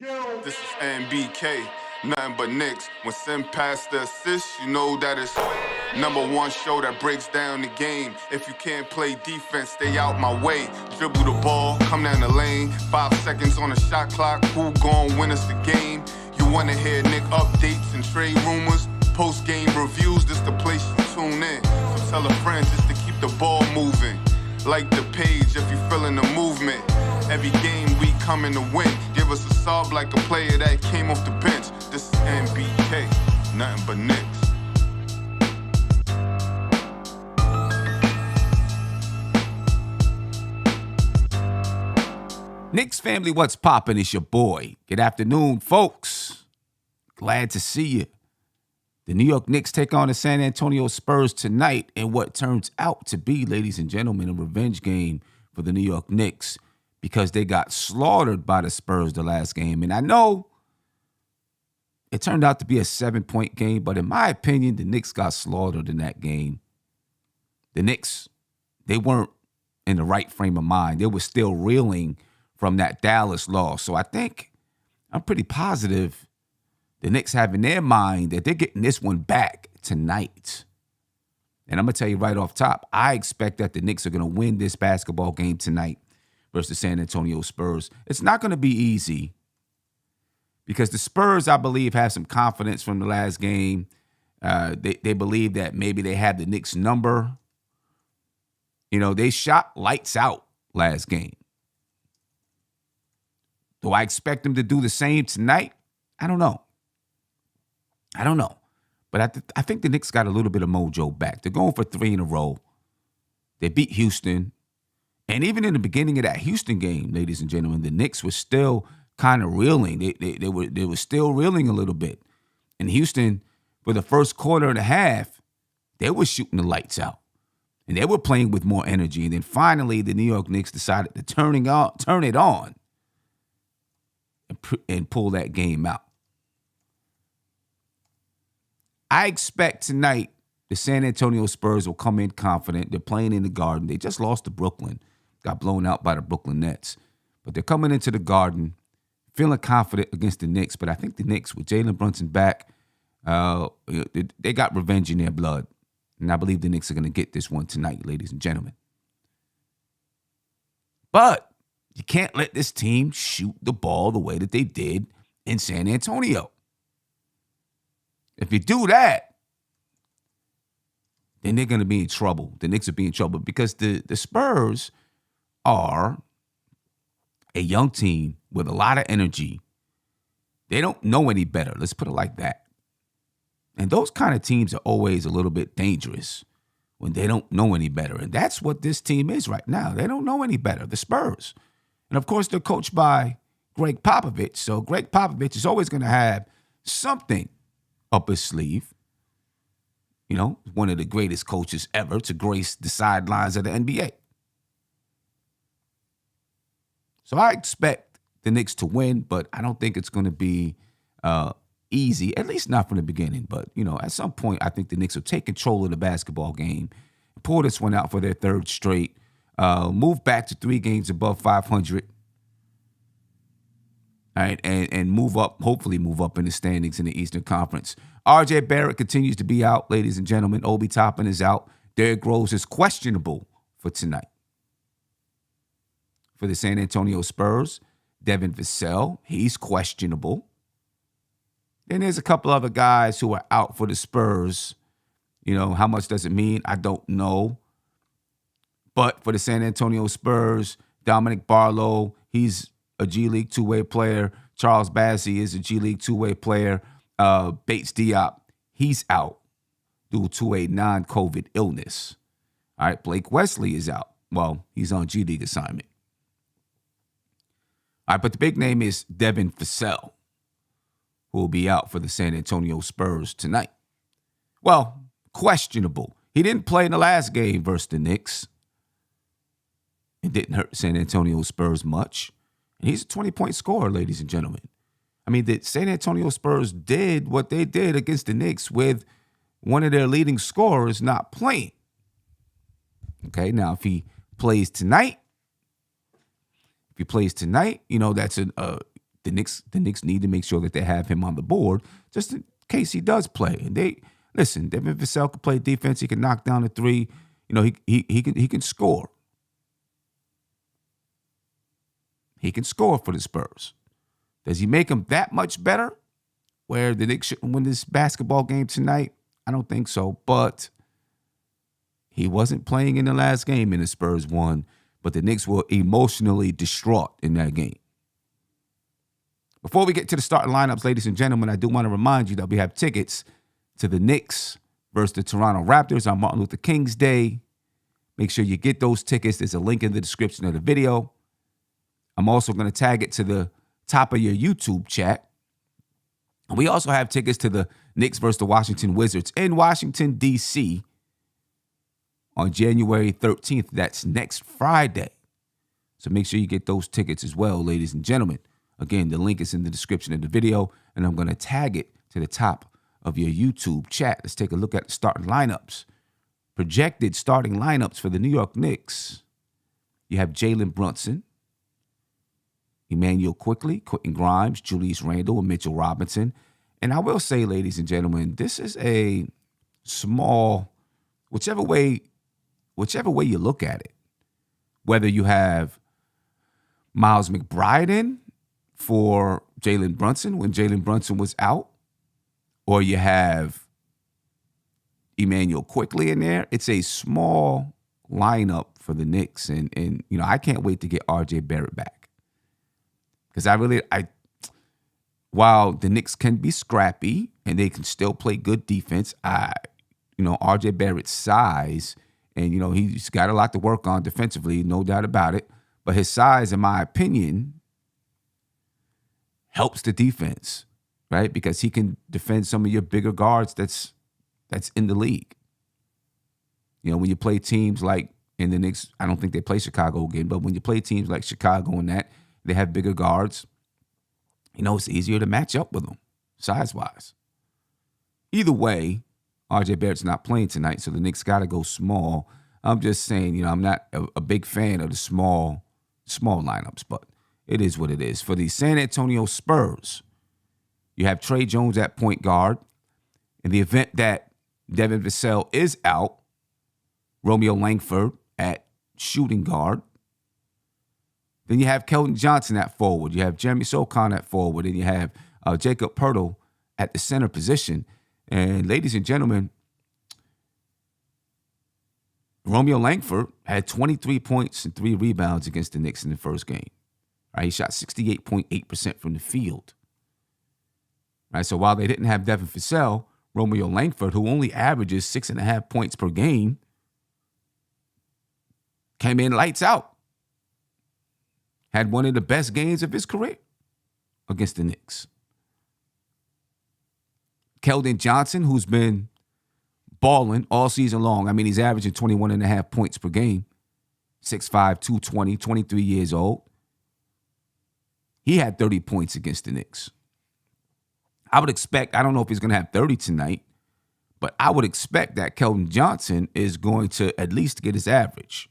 This is NBK, nothing but Knicks. When Sim pass the assist, you know that it's #1 show that breaks down the game. If you can't play defense, stay out my way. Dribble the ball, come down the lane. 5 seconds on the shot clock, who gon' win us the game? You wanna hear Nick updates and trade rumors? Post-game reviews, this the place you tune in. So tell a friend just to keep the ball moving. Like the page if you feeling the movement. Every game we coming to win. Give us a sub like a player that came off the bench. This is NBK, nothing but Knicks. Knicks family, what's poppin'? It's your boy. Good afternoon, folks. Glad to see you. The New York Knicks take on the San Antonio Spurs tonight in what turns out to be, ladies and gentlemen, a revenge game for the New York Knicks because they got slaughtered by the Spurs the last game. And I know it turned out to be a 7-point game, but in my opinion, the Knicks got slaughtered in that game. The Knicks, they weren't in the right frame of mind. They were still reeling from that Dallas loss. So I think I'm pretty positive the Knicks have in their mind that they're getting this one back tonight. And I'm going to tell you right off top, I expect that the Knicks are going to win this basketball game tonight versus the San Antonio Spurs. It's not going to be easy because the Spurs, I believe, have some confidence from the last game. They believe that maybe they have the Knicks number. You know, they shot lights out last game. Do I expect them to do the same tonight? I don't know. But I think the Knicks got a little bit of mojo back. They're going for 3 in a row. They beat Houston. And even in the beginning of that Houston game, ladies and gentlemen, the Knicks were still kind of reeling. They were still reeling a little bit. And Houston, for the first quarter and a half, they were shooting the lights out. And they were playing with more energy. And then finally, the New York Knicks decided to turn it on and pull that game out. I expect tonight the San Antonio Spurs will come in confident. They're playing in the Garden. They just lost to Brooklyn, got blown out by the Brooklyn Nets. But they're coming into the Garden feeling confident against the Knicks. But I think the Knicks, with Jalen Brunson back, they got revenge in their blood. And I believe the Knicks are going to get this one tonight, ladies and gentlemen. But you can't let this team shoot the ball the way that they did in San Antonio. If you do that, then they're going to be in trouble. The Knicks will be in trouble because the Spurs are a young team with a lot of energy. They don't know any better. Let's put it like that. And those kind of teams are always a little bit dangerous when they don't know any better. And that's what this team is right now. They don't know any better, the Spurs. And, of course, they're coached by Greg Popovich. So Greg Popovich is always going to have something up his sleeve. You know, one of the greatest coaches ever to grace the sidelines of the NBA. So I expect the Knicks to win, but I don't think it's going to be easy, at least not from the beginning. But, you know, at some point, I think the Knicks will take control of the basketball game, pull this one out for their 3rd straight, move back to 3 games above 500. All right, and move up, hopefully move up in the standings in the Eastern Conference. R.J. Barrett continues to be out, ladies and gentlemen. Obi Toppin is out. Derrick Rose is questionable for tonight. For the San Antonio Spurs, Devin Vassell, he's questionable. Then there's a couple other guys who are out for the Spurs. You know, how much does it mean? I don't know. But for the San Antonio Spurs, Dominic Barlow, he's a G League 2-way player. Charles Bassey is a G League 2-way player. Bates Diop, he's out due to a non-COVID illness. All right, Blake Wesley is out. Well, he's on G League assignment. All right, but the big name is Devin Vassell, who will be out for the San Antonio Spurs tonight. Well, questionable. He didn't play in the last game versus the Knicks. It didn't hurt San Antonio Spurs much. And he's a 20-point scorer, ladies and gentlemen. I mean, the San Antonio Spurs did what they did against the Knicks with one of their leading scorers not playing. Okay, now if he plays tonight, you know, that's a the Knicks need to make sure that they have him on the board just in case he does play. And listen, Devin Vassell can play defense. He can knock down a three. You know, he can score. He can score for the Spurs. Does he make him that much better? Where the Knicks shouldn't win this basketball game tonight? I don't think so. But he wasn't playing in the last game and the Spurs won. But the Knicks were emotionally distraught in that game. Before we get to the starting lineups, ladies and gentlemen, I do want to remind you that we have tickets to the Knicks versus the Toronto Raptors on Martin Luther King's Day. Make sure you get those tickets. There's a link in the description of the video. I'm also going to tag it to the top of your YouTube chat. And we also have tickets to the Knicks versus the Washington Wizards in Washington, D.C. on January 13th. That's next Friday. So make sure you get those tickets as well, ladies and gentlemen. Again, the link is in the description of the video, and I'm going to tag it to the top of your YouTube chat. Let's take a look at the starting lineups. Projected starting lineups for the New York Knicks. You have Jalen Brunson, Emmanuel Quickley, Quentin Grimes, Julius Randle, and Mitchell Robinson. And I will say, ladies and gentlemen, this is a small, whichever way you look at it, whether you have Miles McBride in for Jalen Brunson when Jalen Brunson was out, or you have Emmanuel Quickley in there, it's a small lineup for the Knicks. And you know, I can't wait to get RJ Barrett back. Because while the Knicks can be scrappy and they can still play good defense, RJ Barrett's size, and, you know, he's got a lot to work on defensively, no doubt about it. But his size, in my opinion, helps the defense, right? Because he can defend some of your bigger guards that's in the league. You know, when you play teams like, in the Knicks, I don't think they play Chicago again, but when you play teams like Chicago and that, they have bigger guards, you know, it's easier to match up with them, size-wise. Either way, RJ Barrett's not playing tonight, so the Knicks got to go small. I'm just saying, you know, I'm not a big fan of the small lineups, but it is what it is. For the San Antonio Spurs, you have Trey Jones at point guard. In the event that Devin Vassell is out, Romeo Langford at shooting guard. Then you have Keldon Johnson at forward. You have Jeremy Socon at forward. And you have Jacob Poeltl at the center position. And ladies and gentlemen, Romeo Langford had 23 points and 3 rebounds against the Knicks in the first game. Right, he shot 68.8% from the field. Right, so while they didn't have Devin Vassell, Romeo Langford, who only averages 6.5 points per game, came in lights out. Had one of the best games of his career against the Knicks. Keldon Johnson, who's been balling all season long. I mean, he's averaging 21.5 points per game. 6'5", 220, 23 years old. He had 30 points against the Knicks. I would expect, I don't know if he's going to have 30 tonight, but I would expect that Keldon Johnson is going to at least get his average.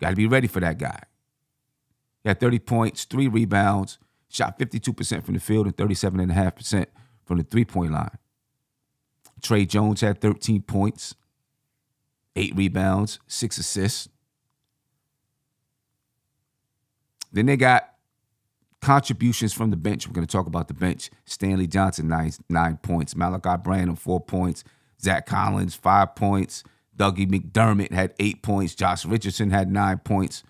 Got to be ready for that guy. He had 30 points, 3 rebounds, shot 52% from the field and 37.5% from the three-point line. Trey Jones had 13 points, 8 rebounds, 6 assists. Then they got contributions from the bench. We're going to talk about the bench. Stanley Johnson, 9 points. Malachi Branham, 4 points. Zach Collins, 5 points. Dougie McDermott had 8 points. Josh Richardson had 9 points.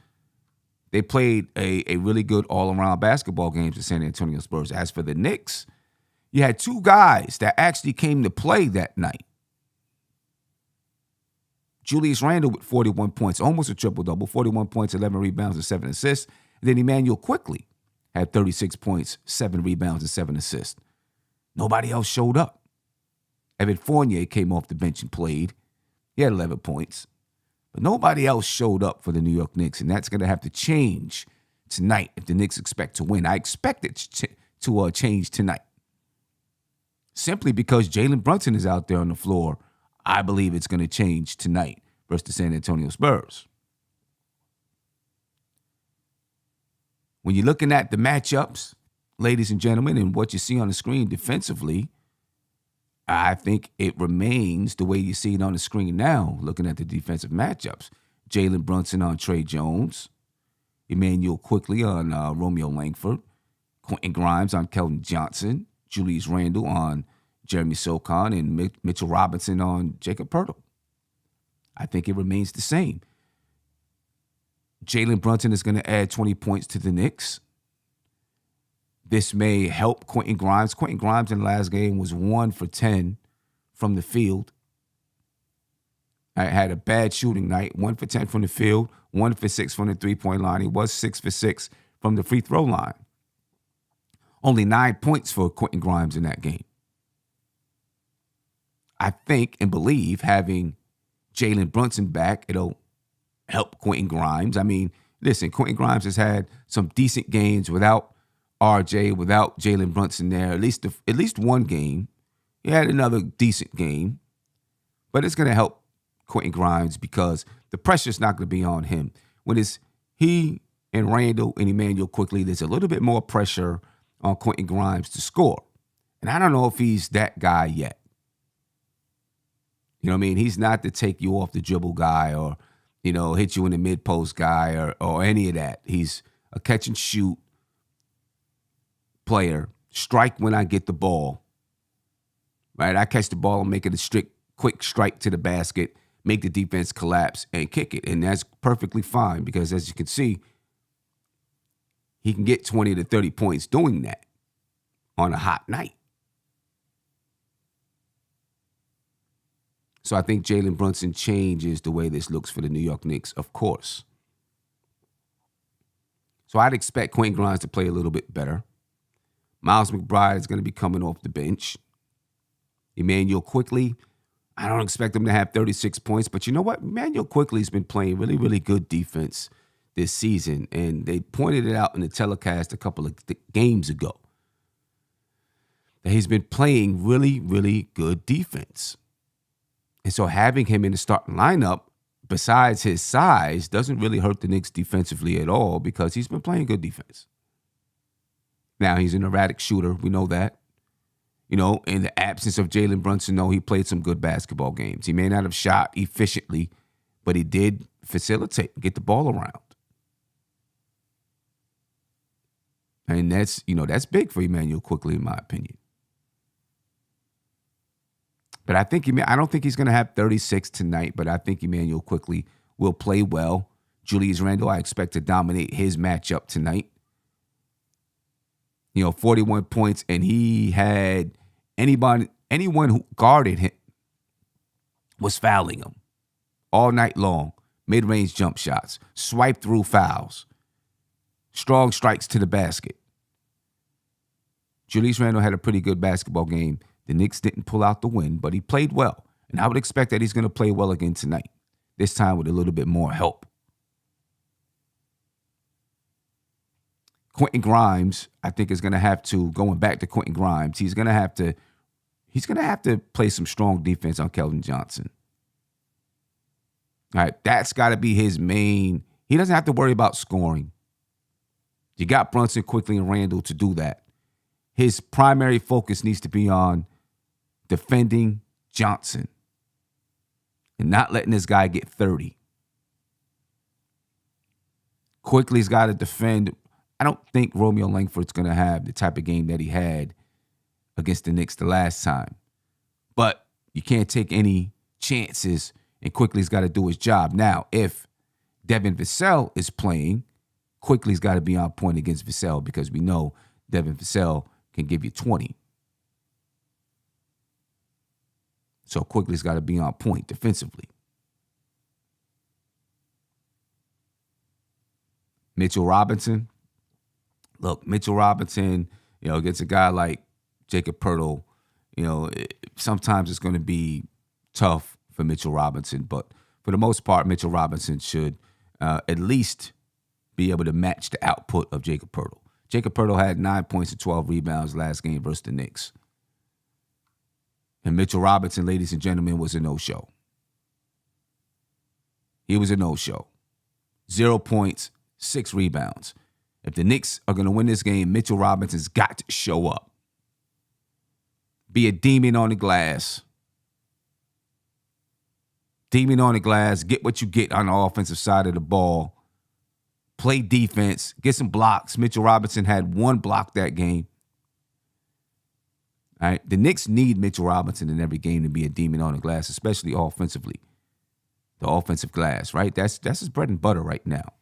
They played a really good all-around basketball game to San Antonio Spurs. As for the Knicks, you had 2 guys that actually came to play that night. Julius Randle with 41 points, almost a triple-double, 41 points, 11 rebounds, and 7 assists. And then Emmanuel Quickley had 36 points, 7 rebounds, and 7 assists. Nobody else showed up. Evan Fournier came off the bench and played. He had 11 points. But nobody else showed up for the New York Knicks, and that's going to have to change tonight if the Knicks expect to win. I expect it to change tonight. Simply because Jalen Brunson is out there on the floor, I believe it's going to change tonight versus the San Antonio Spurs. When you're looking at the matchups, ladies and gentlemen, and what you see on the screen defensively, I think it remains the way you see it on the screen now, looking at the defensive matchups. Jalen Brunson on Trey Jones, Emmanuel Quickly on Romeo Langford, Quentin Grimes on Keldon Johnson, Julius Randle on Jeremy Socon, and Mitchell Robinson on Jacob Poeltl. I think it remains the same. Jalen Brunson is going to add 20 points to the Knicks. This may help Quentin Grimes. Quentin Grimes in the last game was 1 for 10 from the field. I had a bad shooting night, 1 for 10 from the field, 1 for 6 from the three-point line. He was 6 for 6 from the free throw line. Only 9 points for Quentin Grimes in that game. I think and believe having Jalen Brunson back, it'll help Quentin Grimes. I mean, listen, Quentin Grimes has had some decent games without RJ, without Jalen Brunson there, at least one game. He had another decent game. But it's going to help Quentin Grimes because the pressure's not going to be on him. When it's he and Randle and Emmanuel Quickly, there's a little bit more pressure on Quentin Grimes to score. And I don't know if he's that guy yet. You know what I mean? He's not the take you off the dribble guy or, hit you in the mid-post guy or any of that. He's a catch and shoot player. Strike when I get the ball. Right? I catch the ball and make it a quick strike to the basket, make the defense collapse and kick it. And that's perfectly fine because as you can see, he can get 20 to 30 points doing that on a hot night. So I think Jalen Brunson changes the way this looks for the New York Knicks, of course. So I'd expect Quentin Grimes to play a little bit better. Miles McBride is going to be coming off the bench. Emmanuel Quickly, I don't expect him to have 36 points, but you know what? Emmanuel Quickly's been playing really, really good defense this season, and they pointed it out in the telecast a couple of games ago that he's been playing really, really good defense. And so having him in the starting lineup, besides his size, doesn't really hurt the Knicks defensively at all because he's been playing good defense. Now, he's an erratic shooter. We know that. In the absence of Jalen Brunson, he played some good basketball games. He may not have shot efficiently, but he did facilitate, get the ball around. And that's big for Emmanuel Quickly, in my opinion. But I don't think he's going to have 36 tonight, but I think Emmanuel Quickly will play well. Julius Randle, I expect to dominate his matchup tonight. 41 points, and he had anyone who guarded him was fouling him all night long. Mid-range jump shots, swipe through fouls, strong strikes to the basket. Julius Randle had a pretty good basketball game. The Knicks didn't pull out the win, but he played well. And I would expect that he's going to play well again tonight, this time with a little bit more help. Quentin Grimes, I think, is going to have to, going back to Quentin Grimes, he's going to have to play some strong defense on Keldon Johnson. All right, that's got to be his main. He doesn't have to worry about scoring. You got Brunson, Quickly, and Randle to do that. His primary focus needs to be on defending Johnson and not letting this guy get 30. Quickly's got to defend. I don't think Romeo Langford's going to have the type of game that he had against the Knicks the last time. But you can't take any chances, and Quickly's got to do his job. Now, if Devin Vassell is playing, Quickly's got to be on point against Vassell because we know Devin Vassell can give you 20. So Quickly's got to be on point defensively. Mitchell Robinson. Look, Mitchell Robinson, against a guy like Jacob Poeltl, sometimes it's going to be tough for Mitchell Robinson. But for the most part, Mitchell Robinson should at least be able to match the output of Jacob Poeltl. Jacob Poeltl had 9 points and 12 rebounds last game versus the Knicks. And Mitchell Robinson, ladies and gentlemen, was a no-show. He was a no-show. 0 points, 6 rebounds. If the Knicks are going to win this game, Mitchell Robinson's got to show up. Be a demon on the glass. Demon on the glass. Get what you get on the offensive side of the ball. Play defense. Get some blocks. Mitchell Robinson had 1 block that game. All right. The Knicks need Mitchell Robinson in every game to be a demon on the glass, especially offensively. The offensive glass, right? That's his bread and butter right now.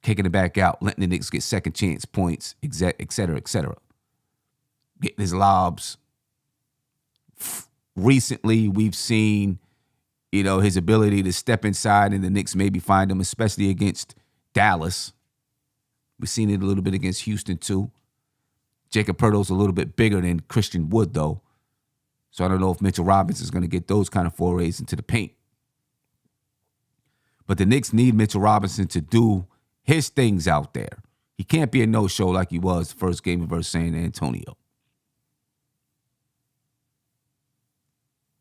Kicking it back out, letting the Knicks get second chance points, et cetera, et cetera. Getting his lobs. Recently, we've seen, his ability to step inside and the Knicks maybe find him, especially against Dallas. We've seen it a little bit against Houston, too. Jacob Pertle's a little bit bigger than Christian Wood, though. So I don't know if Mitchell Robinson is going to get those kind of forays into the paint. But the Knicks need Mitchell Robinson to do his things out there. He can't be a no-show like he was the first game versus San Antonio.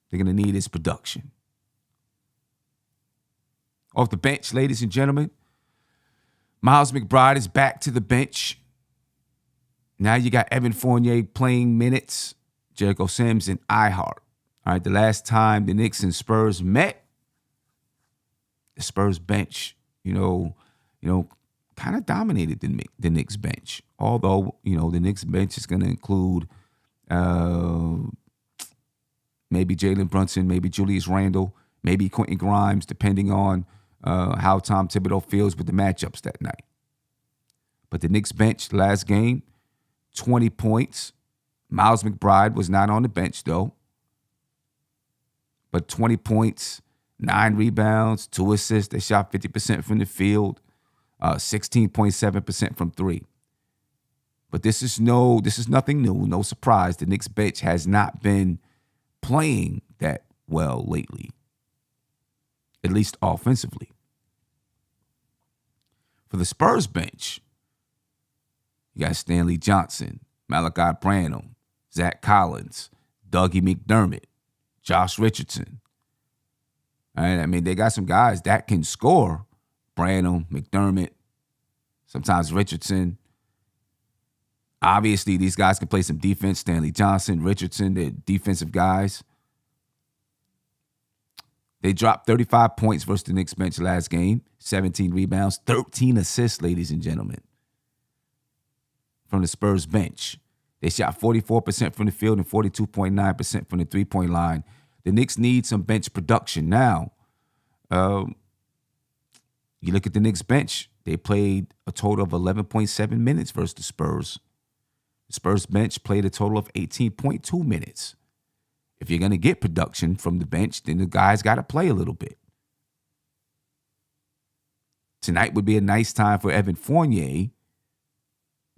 They're going to need his production. Off the bench, ladies and gentlemen, Miles McBride is back to the bench. Now you got Evan Fournier playing minutes, Jericho Sims, and Ihart. All right, the last time the Knicks and Spurs met, the Spurs bench, kind of dominated the Knicks bench. Although, the Knicks bench is going to include maybe Jalen Brunson, maybe Julius Randle, maybe Quentin Grimes, depending on how Tom Thibodeau feels with the matchups that night. But the Knicks bench last game, 20 points. Miles McBride was not on the bench, though. But 20 points, 9 rebounds, 2 assists. They shot 50% from the field, 16.7% from 3. But this is nothing new, no surprise. The Knicks bench has not been playing that well lately, at least offensively. For the Spurs bench, you got Stanley Johnson, Malachi Branham, Zach Collins, Dougie McDermott, Josh Richardson. All right, they got some guys that can score. Branham, McDermott, sometimes Richardson. Obviously, these guys can play some defense. Stanley Johnson, Richardson, they're defensive guys. They dropped 35 points versus the Knicks bench last game, 17 rebounds, 13 assists, ladies and gentlemen, from the Spurs bench. They shot 44% from the field and 42.9% from the three-point line. The Knicks need some bench production. Now, you look at the Knicks bench. They played a total of 11.7 minutes versus the Spurs. The Spurs bench played a total of 18.2 minutes. If you're going to get production from the bench, then the guys got to play a little bit. Tonight would be a nice time for Evan Fournier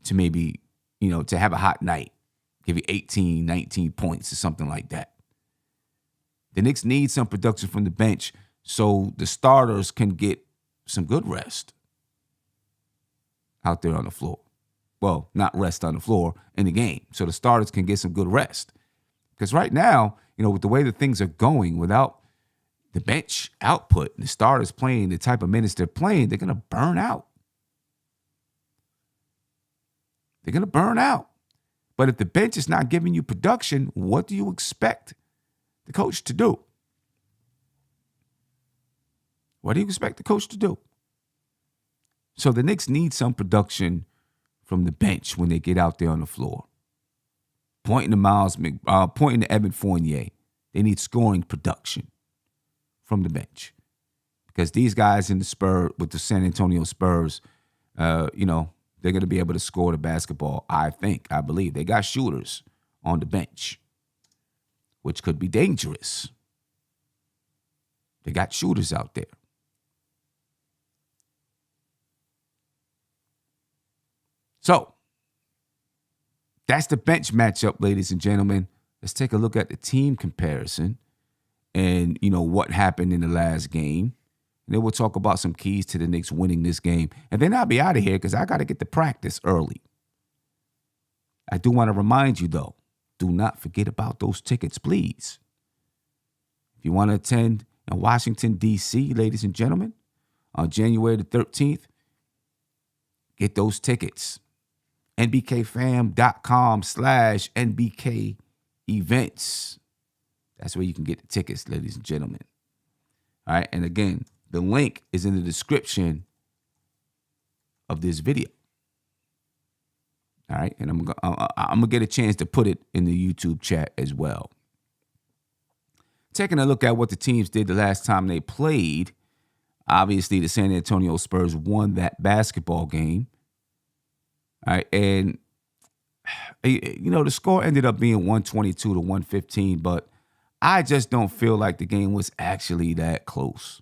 to maybe, to have a hot night, give you 18, 19 points or something like that. The Knicks need some production from the bench so the starters can get some good rest out there on the floor. Well, not rest on the floor, in the game. So the starters can get some good rest. Because right now, with the way that things are going, without the bench output and the starters playing the type of minutes they're playing, they're going to burn out. They're going to burn out. But if the bench is not giving you production, what do you expect the coach to do? What do you expect the coach to do? So the Knicks need some production from the bench when they get out there on the floor. Pointing to Evan Fournier, they need scoring production from the bench, because these guys in the Spurs with the San Antonio Spurs, they're going to be able to score the basketball. I believe they got shooters on the bench, which could be dangerous. They got shooters out there. So, that's the bench matchup, ladies and gentlemen. Let's take a look at the team comparison and, what happened in the last game. And then we'll talk about some keys to the Knicks winning this game. And then I'll be out of here because I got to get to practice early. I do want to remind you, though, do not forget about those tickets, please. If you want to attend in Washington, D.C., ladies and gentlemen, on January the 13th, Get those tickets. NBKFam.com/NBK events. That's where you can get the tickets, ladies and gentlemen. All right. And again, the link is in the description of this video. All right. And I'm going to get a chance to put it in the YouTube chat as well. Taking a look at what the teams did the last time they played. Obviously, the San Antonio Spurs won that basketball game. All right. And, the score ended up being 122 to 115, but I just don't feel like the game was actually that close.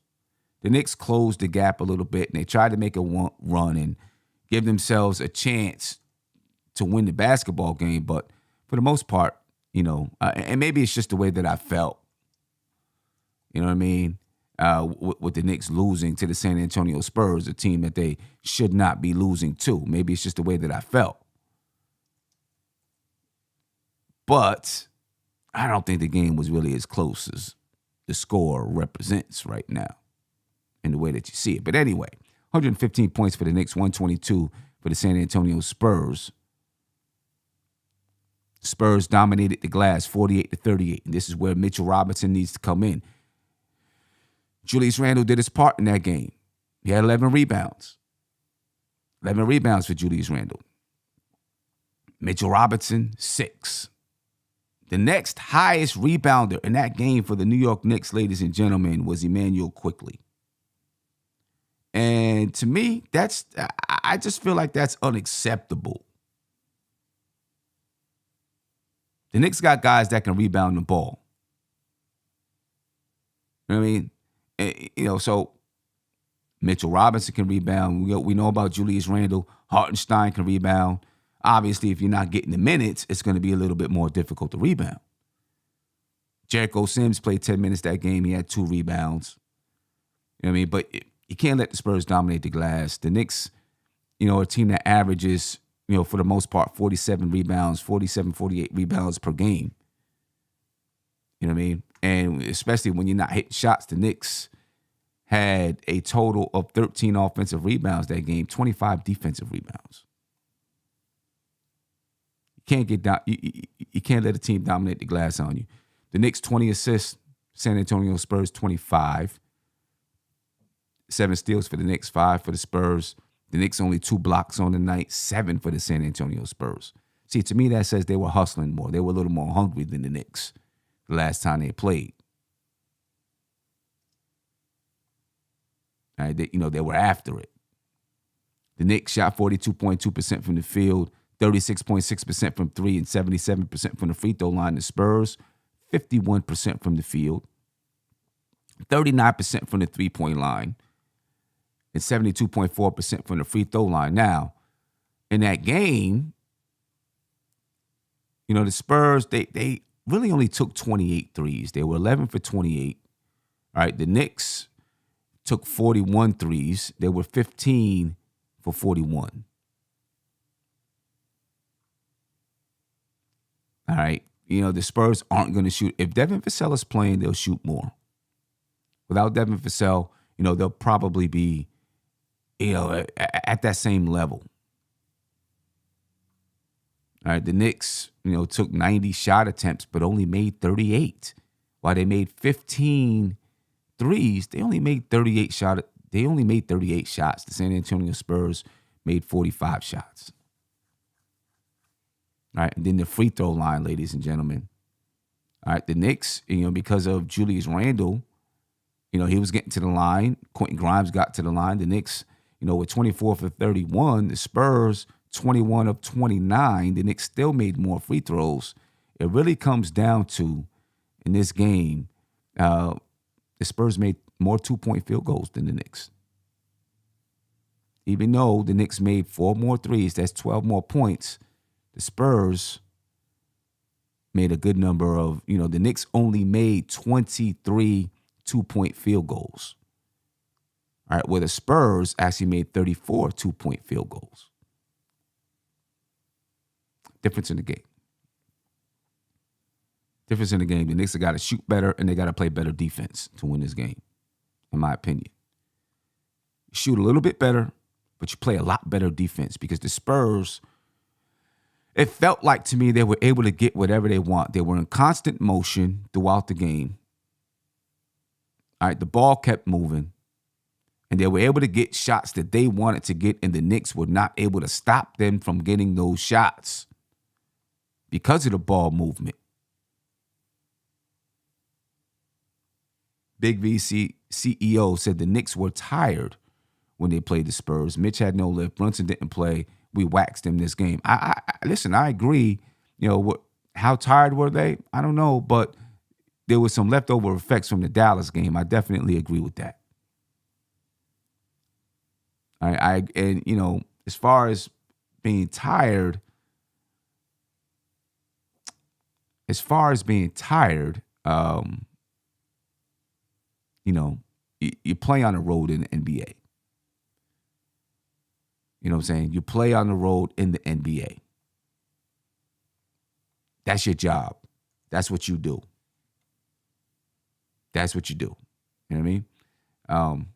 The Knicks closed the gap a little bit, and they tried to make a run and give themselves a chance to win the basketball game. But for the most part, and maybe it's just the way that I felt. You know what I mean? With the Knicks losing to the San Antonio Spurs, a team that they should not be losing to. Maybe it's just the way that I felt. But I don't think the game was really as close as the score represents right now in the way that you see it. But anyway, 115 points for the Knicks, 122 for the San Antonio Spurs. Spurs dominated the glass 48-38, and this is where Mitchell Robinson needs to come in. Julius Randle did his part in that game. He had 11 rebounds. 11 rebounds for Julius Randle. Mitchell Robinson, 6. The next highest rebounder in that game for the New York Knicks, ladies and gentlemen, was Immanuel Quickley. And to me, I just feel like that's unacceptable. The Knicks got guys that can rebound the ball. You know what I mean? So Mitchell Robinson can rebound. We know about Julius Randle. Hartenstein can rebound. Obviously, if you're not getting the minutes, it's going to be a little bit more difficult to rebound. Jericho Sims played 10 minutes that game. He had 2 rebounds. You know what I mean? But you can't let the Spurs dominate the glass. The Knicks, a team that averages, for the most part, 47 rebounds, 47, 48 rebounds per game. You know what I mean? And especially when you're not hitting shots, the Knicks had a total of 13 offensive rebounds that game, 25 defensive rebounds. You can't let a team dominate the glass on you. The Knicks 20 assists, San Antonio Spurs 25. 7 steals for the Knicks, 5 for the Spurs. The Knicks only 2 blocks on the night, 7 for the San Antonio Spurs. See, to me, that says they were hustling more. They were a little more hungry than the Knicks the last time they played. All right, they were after it. The Knicks shot 42.2% from the field, 36.6% from 3, and 77% from the free throw line. The Spurs, 51% from the field, 39% from the three-point line, and 72.4% from the free throw line. Now, in that game, the Spurs, they really only took 28 threes. They were 11 for 28. All right, the Knicks took 41 threes. They were 15 for 41. All right, the Spurs aren't going to shoot. If Devin Vassell's playing, they'll shoot more. Without Devin Vassell, they'll probably be, at that same level. All right, the Knicks, took 90 shot attempts, but only made 38. While they made 15 threes, they only made 38 shots. The San Antonio Spurs made 45 shots. All right, and then the free throw line, ladies and gentlemen. All right, the Knicks, because of Julius Randle, he was getting to the line. Quentin Grimes got to the line. The Knicks, with 24 for 31. The Spurs, 21 of 29. The Knicks still made more free throws. It really comes down to, in this game, the Spurs made more 2-point field goals than the Knicks. Even though the Knicks made 4 more threes, that's 12 more points. The Spurs made a good number of, the Knicks only made 23 2-point field goals. All right, where the Spurs actually made 34 2-point field goals. Difference in the game. The Knicks have got to shoot better and they got to play better defense to win this game, in my opinion. Shoot a little bit better, but you play a lot better defense because the Spurs, it felt like to me they were able to get whatever they want. They were in constant motion throughout the game. All right, the ball kept moving, and they were able to get shots that they wanted to get, and the Knicks were not able to stop them from getting those shots because of the ball movement. Big V CEO said the Knicks were tired when they played the Spurs. Mitch had no lift. Brunson didn't play. We waxed him this game. Listen, I agree. How tired were they? I don't know, but there was some leftover effects from the Dallas game. I definitely agree with that. As far as being tired, you play on the road in the NBA. You know what I'm saying? You play on the road in the NBA. That's your job. That's what you do. That's what you do. You know what I mean?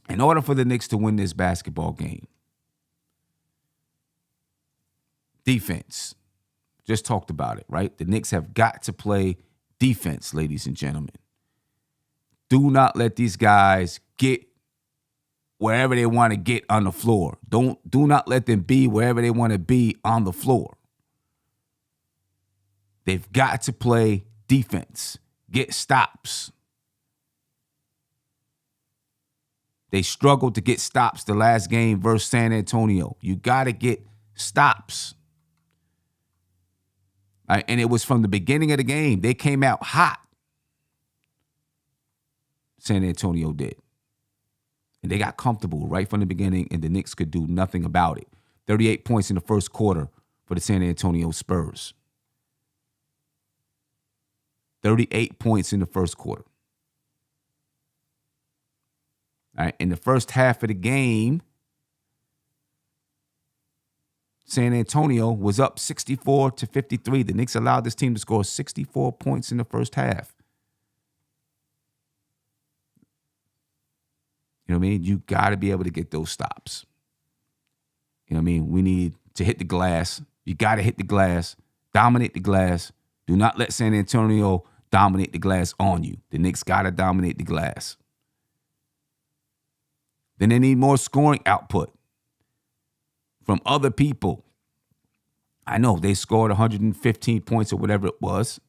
In order for the Knicks to win this basketball game, defense. Just talked about it, right? The Knicks have got to play defense, ladies and gentlemen. Do not let these guys get wherever they want to get on the floor. Do not let them be wherever they want to be on the floor. They've got to play defense. Get stops. They struggled to get stops the last game versus San Antonio. You got to get stops. Right, and it was from the beginning of the game. They came out hot. San Antonio did. And they got comfortable right from the beginning, and the Knicks could do nothing about it. 38 points in the first quarter for the San Antonio Spurs. 38 points in the first quarter. All right, in the first half of the game, San Antonio was up 64-53. The Knicks allowed this team to score 64 points in the first half. You know what I mean? You got to be able to get those stops. You know what I mean? We need to hit the glass. You got to hit the glass. Dominate the glass. Do not let San Antonio dominate the glass on you. The Knicks got to dominate the glass. Then they need more scoring output from other people. I know they scored 115 points or whatever it was,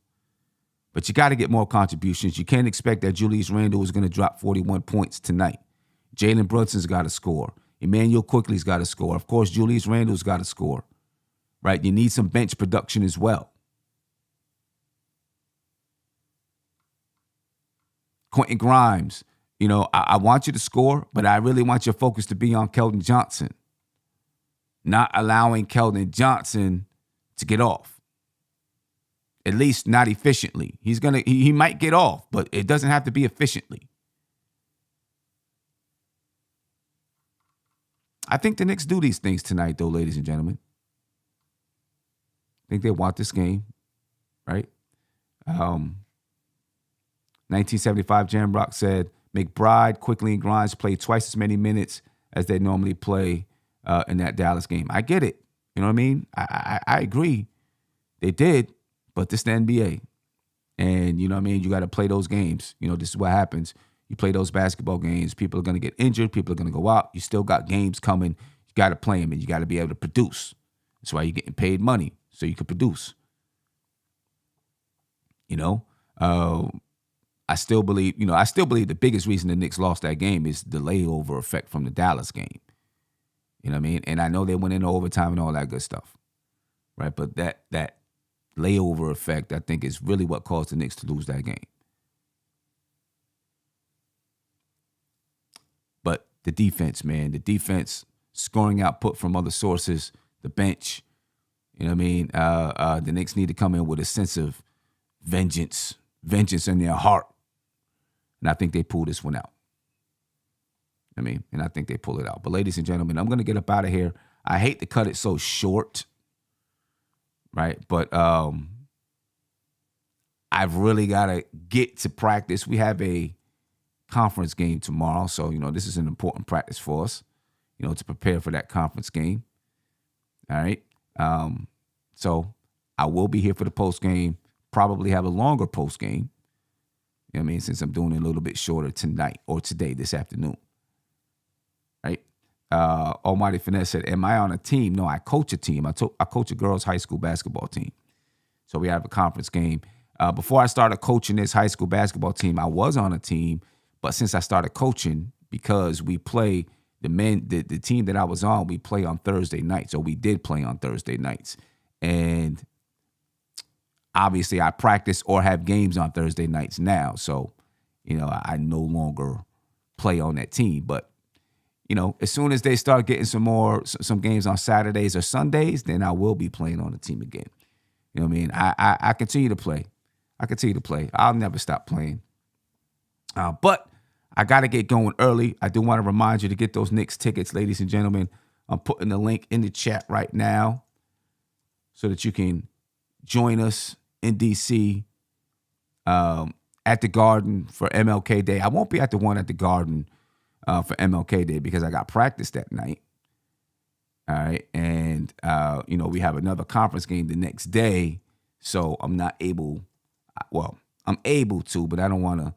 but you got to get more contributions. You can't expect that Julius Randle is going to drop 41 points tonight. Jalen Brunson's got to score. Emmanuel Quickly's got to score. Of course, Julius Randle's got to score, right? You need some bench production as well. Quentin Grimes, I want you to score, but I really want your focus to be on Keldon Johnson. Not allowing Keldon Johnson to get off. At least not efficiently. He might get off, but it doesn't have to be efficiently. I think the Knicks do these things tonight, though, ladies and gentlemen. I think they want this game, right? 1975, Jamrock said, McBride, Quickly, and Grimes play twice as many minutes as they normally play in that Dallas game. I get it. You know what I mean? I agree. They did, but this is the NBA. And, you know what I mean? You got to play those games. This is what happens. You play those basketball games. People are going to get injured. People are going to go out. You still got games coming. You got to play them, and you got to be able to produce. That's why you're getting paid money, so you can produce. I still believe the biggest reason the Knicks lost that game is the layover effect from the Dallas game. You know what I mean? And I know they went into overtime and all that good stuff, right? But that layover effect, I think, is really what caused the Knicks to lose that game. But the defense, man, scoring output from other sources, the bench, you know what I mean? The Knicks need to come in with a sense of vengeance in their heart. And I think they pull this one out. And I think they pull it out. But ladies and gentlemen, I'm going to get up out of here. I hate to cut it so short, right? But I've really got to get to practice. We have a conference game tomorrow. So, this is an important practice for us. to prepare for that conference game. All right. So I will be here for the post game, probably have a longer post game. You know what I mean? Since I'm doing it a little bit shorter tonight or today, this afternoon. Right? Almighty Finesse said, am I on a team? No, I coach a team. I coach a girls' high school basketball team. So we have a conference game. Before I started coaching this high school basketball team, I was on a team. But since I started coaching, because we play the team that I was on, we play on Thursday nights. So we did play on Thursday nights. And obviously I practice or have games on Thursday nights now. So, I no longer play on that team. But, as soon as they start getting some games on Saturdays or Sundays, then I will be playing on the team again. You know what I mean? I continue to play. I'll never stop playing. But I got to get going early. I do want to remind you to get those Knicks tickets, ladies and gentlemen. I'm putting the link in the chat right now so that you can join us in D.C. At the Garden for MLK Day. I won't be at the one at the Garden for MLK Day because I got practice that night. All right. And, we have another conference game the next day. So I'm not able, I'm able to, but I don't want to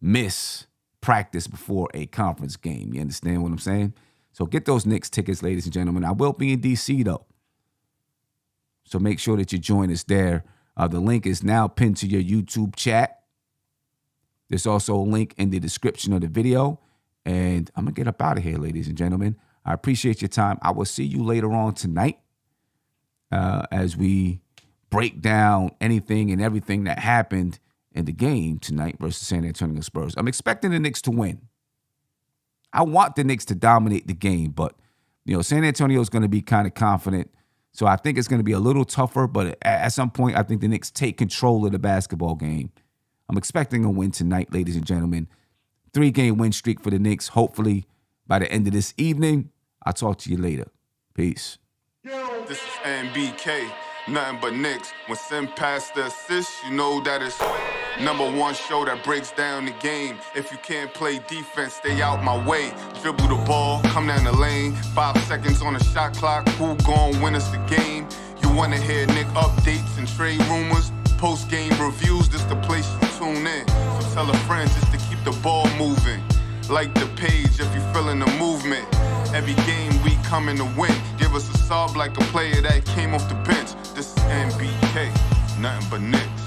miss practice before a conference game. You understand what I'm saying? So get those Knicks tickets, ladies and gentlemen. I will be in D.C. though. So make sure that you join us there. The link is now pinned to your YouTube chat. There's also a link in the description of the video. And I'm going to get up out of here, ladies and gentlemen. I appreciate your time. I will see you later on tonight as we break down anything and everything that happened in the game tonight versus San Antonio Spurs. I'm expecting the Knicks to win. I want the Knicks to dominate the game, but, San Antonio is going to be kind of confident. So I think it's going to be a little tougher, but at some point, I think the Knicks take control of the basketball game. I'm expecting a win tonight, ladies and gentlemen. 3-game win streak for the Knicks. Hopefully, by the end of this evening, I'll talk to you later. Peace. This is NBK, nothing but Knicks. When Sim passed the assist, you know that it's #1 show that breaks down the game. If you can't play defense, stay out my way. Dribble the ball, come down the lane. 5 seconds on the shot clock, who gon' win us the game? You wanna hear Nick updates and trade rumors? Post-game reviews, this the place you tune in. So tell a friend just to keep the ball moving. Like the page if you feeling the movement. Every game we coming to win. Give us a sub like a player that came off the bench. This is NBK, nothing but Knicks.